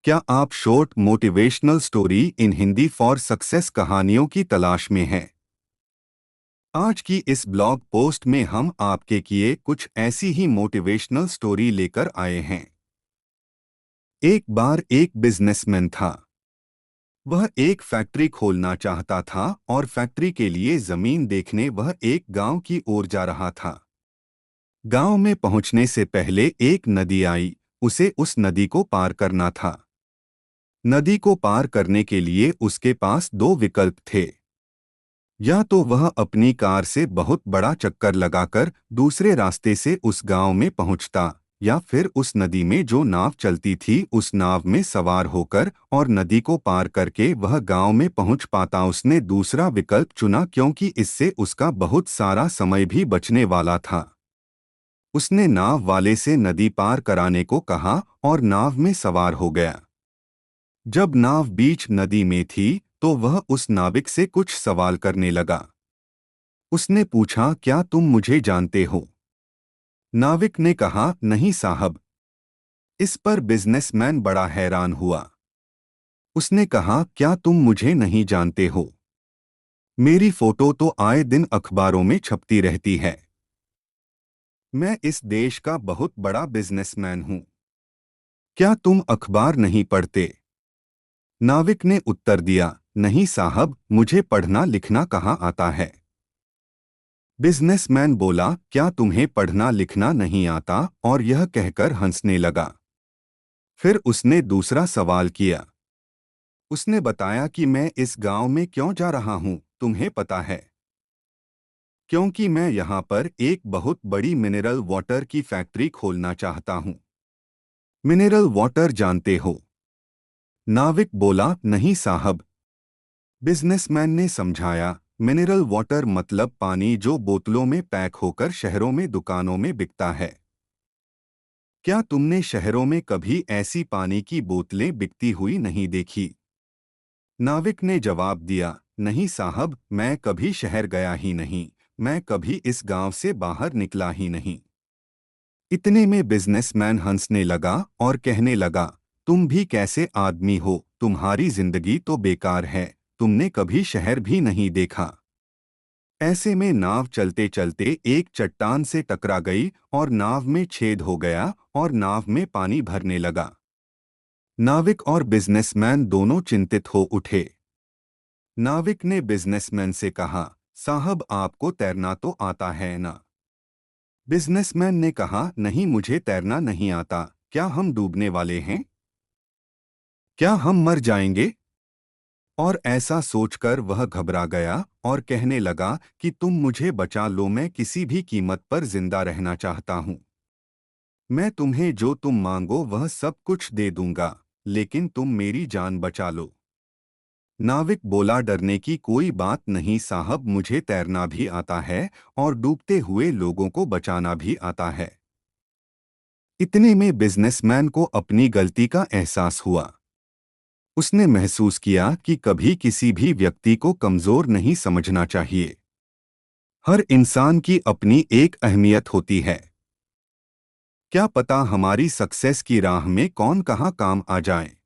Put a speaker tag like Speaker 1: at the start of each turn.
Speaker 1: क्या आप short motivational story in Hindi for success कहानियों की तलाश में हैं? आज की इस ब्लॉग पोस्ट में हम आपके किए कुछ ऐसी ही मोटिवेशनल स्टोरी लेकर आए हैं। एक बार एक बिजनेसमैन था। वह एक फैक्ट्री खोलना चाहता था और फैक्ट्री के लिए जमीन देखने वह एक गांव की ओर जा रहा था। गांव में पहुंचने से पहले एक नदी आई। उसे उस नदी को पार करना था। नदी को पार करने के लिए उसके पास दो विकल्प थे। या तो वह अपनी कार से बहुत बड़ा चक्कर लगाकर दूसरे रास्ते से उस गांव में पहुंचता, या फिर उस नदी में जो नाव चलती थी उस नाव में सवार होकर और नदी को पार करके वह गांव में पहुंच पाता। उसने दूसरा विकल्प चुना क्योंकि इससे उसका बहुत सारा समय भी बचने वाला था। उसने नाव वाले से नदी पार कराने को कहा और नाव में सवार हो गया। जब नाव बीच नदी में थी तो वह उस नाविक से कुछ सवाल करने लगा। उसने पूछा, क्या तुम मुझे जानते हो? नाविक ने कहा, नहीं साहब। इस पर बिजनेसमैन बड़ा हैरान हुआ। उसने कहा, क्या तुम मुझे नहीं जानते हो? मेरी फोटो तो आए दिन अखबारों में छपती रहती है। मैं इस देश का बहुत बड़ा बिजनेसमैन हूं। क्या तुम अखबार नहीं पढ़ते? नाविक ने उत्तर दिया, नहीं साहब, मुझे पढ़ना लिखना कहाँ आता है। बिजनेसमैन बोला, क्या तुम्हें पढ़ना लिखना नहीं आता? और यह कहकर हंसने लगा। फिर उसने दूसरा सवाल किया। उसने बताया कि मैं इस गांव में क्यों जा रहा हूं, तुम्हें पता है? क्योंकि मैं यहां पर एक बहुत बड़ी मिनरल वाटर की फैक्ट्री खोलना चाहता हूं। मिनरल वाटर जानते हो? नाविक बोला, नहीं साहब। बिजनेसमैन ने समझाया, मिनरल वाटर मतलब पानी जो बोतलों में पैक होकर शहरों में दुकानों में बिकता है। क्या तुमने शहरों में कभी ऐसी पानी की बोतलें बिकती हुई नहीं देखी? नाविक ने जवाब दिया, नहीं साहब, मैं कभी शहर गया ही नहीं। मैं कभी इस गांव से बाहर निकला ही नहीं। इतने में बिजनेसमैन हंसने लगा और कहने लगा, तुम भी कैसे आदमी हो, तुम्हारी जिंदगी तो बेकार है। तुमने कभी शहर भी नहीं देखा। ऐसे में नाव चलते चलते एक चट्टान से टकरा गई और नाव में छेद हो गया और नाव में पानी भरने लगा। नाविक और बिजनेसमैन दोनों चिंतित हो उठे। नाविक ने बिजनेसमैन से कहा, साहब आपको तैरना तो आता है ना? बिजनेसमैन ने कहा, नहीं मुझे तैरना नहीं आता। क्या हम डूबने वाले हैं? क्या हम मर जाएंगे? और ऐसा सोचकर वह घबरा गया और कहने लगा कि तुम मुझे बचा लो, मैं किसी भी कीमत पर जिंदा रहना चाहता हूं। मैं तुम्हें जो तुम मांगो वह सब कुछ दे दूंगा, लेकिन तुम मेरी जान बचा लो। नाविक बोला, डरने की कोई बात नहीं साहब, मुझे तैरना भी आता है और डूबते हुए लोगों को बचाना भी आता है। इतने में बिजनेसमैन को अपनी गलती का एहसास हुआ। उसने महसूस किया कि कभी किसी भी व्यक्ति को कमजोर नहीं समझना चाहिए। हर इंसान की अपनी एक अहमियत होती है। क्या पता हमारी सक्सेस की राह में कौन कहाँ काम आ जाए।